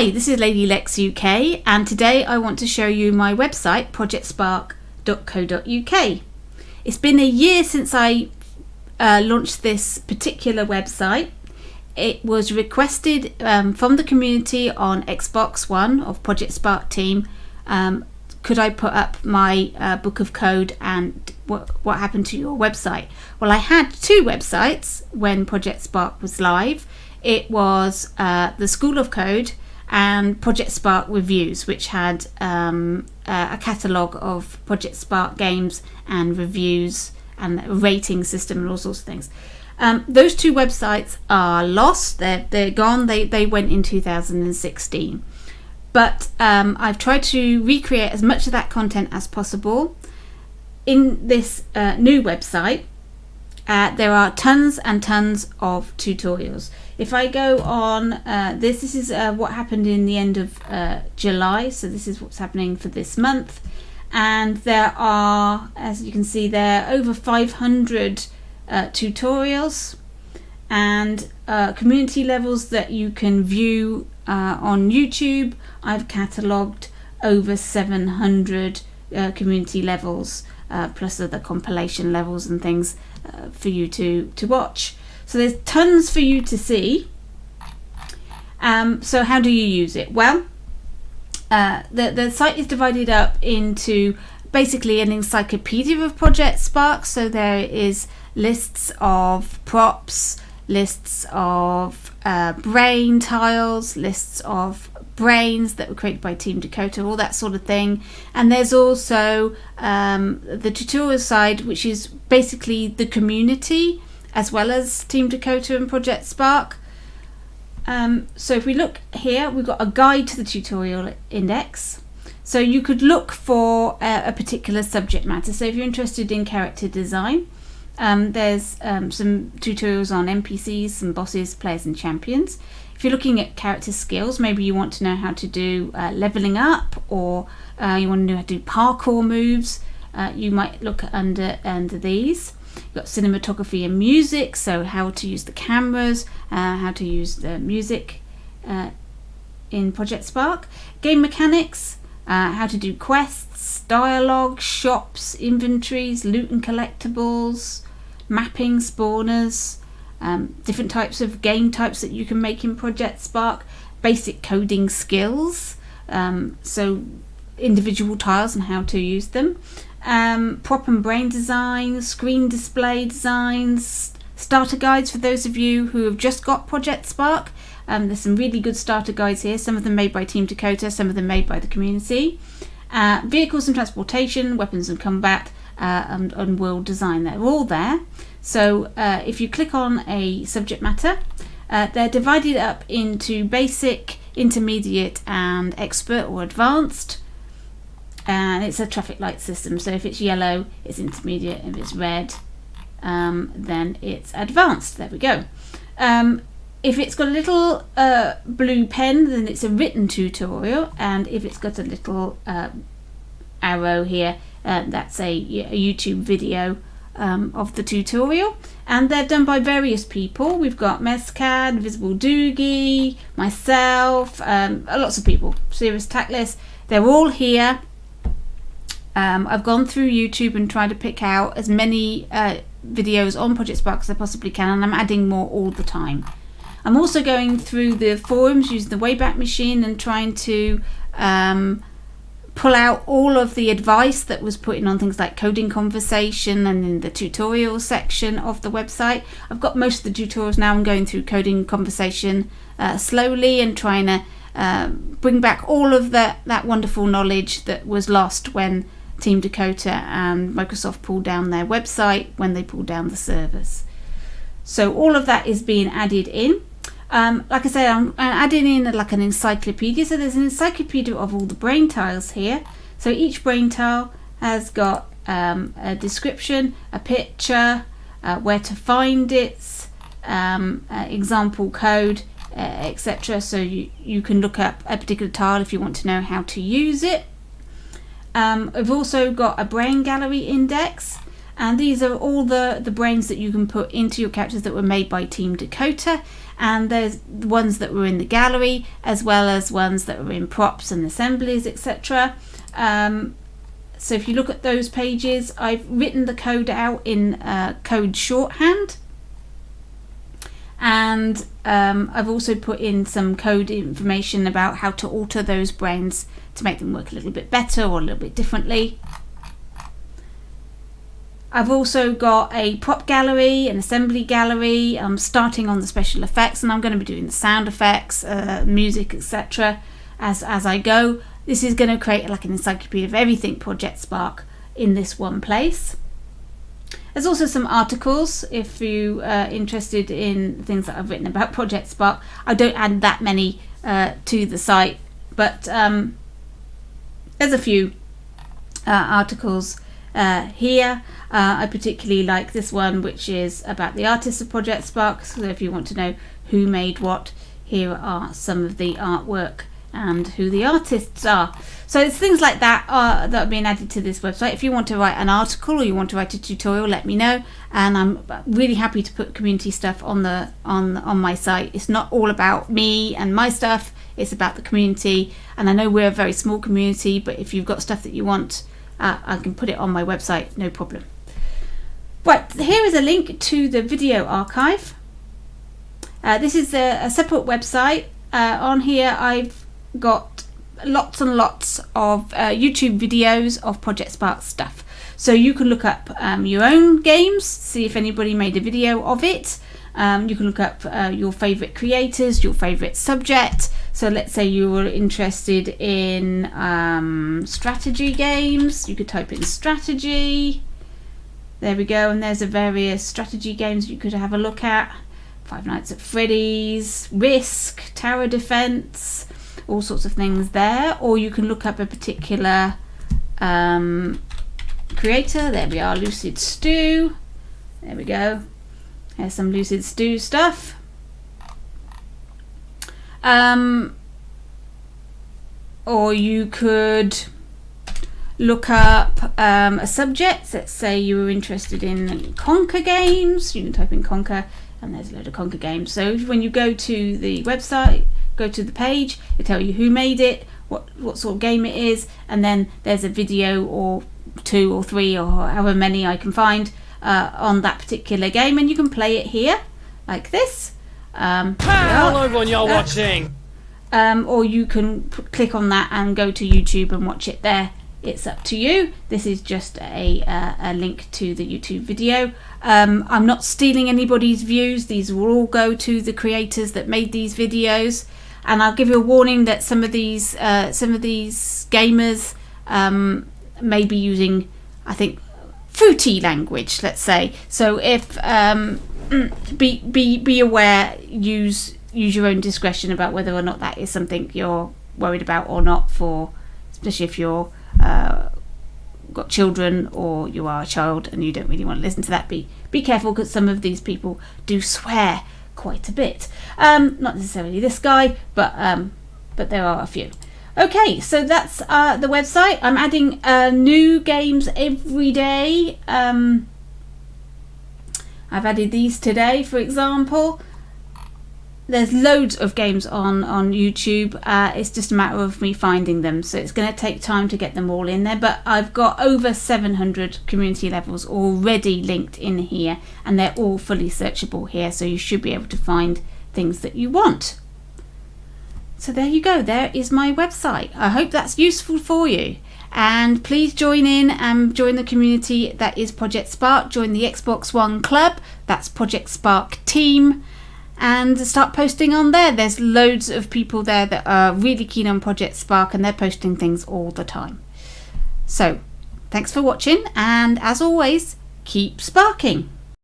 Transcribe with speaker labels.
Speaker 1: Hi, this is Lady Lex UK, and today I want to show you my website, projectspark.co.uk. It's been a year since I launched this particular website. It was requested from the community on Xbox One of Project Spark team. Could I put up my book of code and what happened to your website? Well, I had two websites when Project Spark was live. It was the School of Code and Project Spark Reviews, which had a catalogue of Project Spark games and reviews and a rating system and all sorts of things. Those two websites are lost. They're gone. They went in 2016. But I've tried to recreate as much of that content as possible. In this new website, there are tons and tons of tutorials. If I go on this is what happened in the end of July, so this is what's happening for this month, and there are, as you can see there, over 500 tutorials and community levels that you can view on YouTube. I've catalogued over 700 community levels plus other compilation levels and things for you to watch. So there's tons for you to see. So how do you use it? Well, the site is divided up into basically an encyclopedia of Project Spark. So there is lists of props, lists of brain tiles, lists of brains that were created by Team Dakota, all that sort of thing. And there's also the tutorial side, which is basically the community as well as Team Dakota and Project Spark. So if we look here, we've got a guide to the tutorial index. So you could look for a particular subject matter. So if you're interested in character design, there's some tutorials on NPCs, some bosses, players and champions. If you're looking at character skills, maybe you want to know how to do leveling up, or you want to know how to do parkour moves, you might look under these. You've got cinematography and music, so how to use the cameras, how to use the music in Project Spark. Game mechanics, how to do quests, dialogue, shops, inventories, loot and collectibles, mapping, spawners, different types of game types that you can make in Project Spark, basic coding skills, so individual tiles and how to use them, prop and brain design, screen display designs, starter guides for those of you who have just got Project Spark. There's some really good starter guides here, some of them made by Team Dakota, some of them made by the community. Vehicles and transportation, weapons and combat, and world design, they're all there. So if you click on a subject matter, they're divided up into basic, intermediate and expert or advanced. And it's a traffic light system, so if it's yellow it's intermediate, if it's red then it's advanced. There we go. If it's got a little blue pen, then it's a written tutorial, and if it's got a little arrow here, that's a YouTube video of the tutorial. And they're done by various people. We've got Mescad, Visible Doogie, myself, lots of people, Serious Tactless. They're all here. I've gone through YouTube and tried to pick out as many videos on Project Spark as I possibly can, and I'm adding more all the time. I'm also going through the forums using the Wayback Machine and trying to pull out all of the advice that was put in on things like coding conversation and in the tutorial section of the website. I've got most of the tutorials now. I'm going through coding conversation slowly and trying to bring back all of that wonderful knowledge that was lost when Team Dakota and Microsoft pulled down their website, when they pulled down the servers. So all of that is being added in. Like I said, I'm adding in like an encyclopedia. So there's an encyclopedia of all the brain tiles here. So each brain tile has got a description, a picture, where to find it, example code, etc. So you can look up a particular tile if you want to know how to use it. I've also got a brain gallery index, And these are all the brains that you can put into your characters that were made by Team Dakota. And there's ones that were in the gallery, as well as ones that were in props and assemblies, etc. So if you look at those pages, I've written the code out in code shorthand. And I've also put in some code information about how to alter those brains to make them work a little bit better or a little bit differently. I've also got a prop gallery, an assembly gallery. I'm starting on the special effects, and I'm going to be doing the sound effects, music, etc. as I go. This is going to create like an encyclopedia of everything Project Spark in this one place. There's also some articles if you are interested in things that I've written about Project Spark. I don't add that many to the site, but there's a few articles here. I particularly like this one, which is about the artists of Project Spark. So if you want to know who made what, here are some of the artwork and who the artists are. So it's things like that that are being added to this website. If you want to write an article or you want to write a tutorial, let me know, and I'm really happy to put community stuff on my site. It's not all about me and my stuff, it's about the community. And I know we're a very small community, but if you've got stuff that you want, I can put it on my website, no problem. Right, here is a link to the video archive. This is a separate website. On here I've got lots and lots of YouTube videos of Project Spark stuff. So you can look up your own games, see if anybody made a video of it. You can look up your favourite creators, your favourite subject. So let's say you were interested in strategy games. You could type in strategy. There we go, and there's the various strategy games you could have a look at. Five Nights at Freddy's, Risk, Tower Defense, all sorts of things there. Or you can look up a particular creator. There we are, Lucid Stew. There we go. Here's some Lucid Stew stuff. Or you could look up a subject. Let's say you were interested in Conker games. You can type in Conker, and there's a load of Conker games. So when you go to the website, go to the page, it'll tell you who made it, what sort of game it is, and then there's a video or 2 or 3 or however many I can find on that particular game, and you can play it here like this.
Speaker 2: Hello everyone, you're watching.
Speaker 1: Or you can click on that and go to YouTube and watch it there. It's up to you. This is just a link to the YouTube video. I'm not stealing anybody's views. These will all go to the creators that made these videos. And I'll give you a warning that some of these gamers may be using, I think, fruity language, let's say. So if be aware, use your own discretion about whether or not that is something you're worried about or not, for especially if you're got children or you are a child and you don't really want to listen to that. Be careful, because some of these people do swear quite a bit. Not necessarily this guy, but there are a few. Okay, so that's the website. I'm adding new games every day. I've added these today, for example. There's loads of games on YouTube. It's just a matter of me finding them, so it's going to take time to get them all in there, but I've got over 700 community levels already linked in here, and they're all fully searchable here, so you should be able to find things that you want. So there you go, there is my website. I hope that's useful for you, and please join in and join the community that is Project Spark. Join the Xbox One Club, that's Project Spark Team, and start posting on there. There's loads of people there that are really keen on Project Spark, and they're posting things all the time. So thanks for watching, and as always, keep sparking.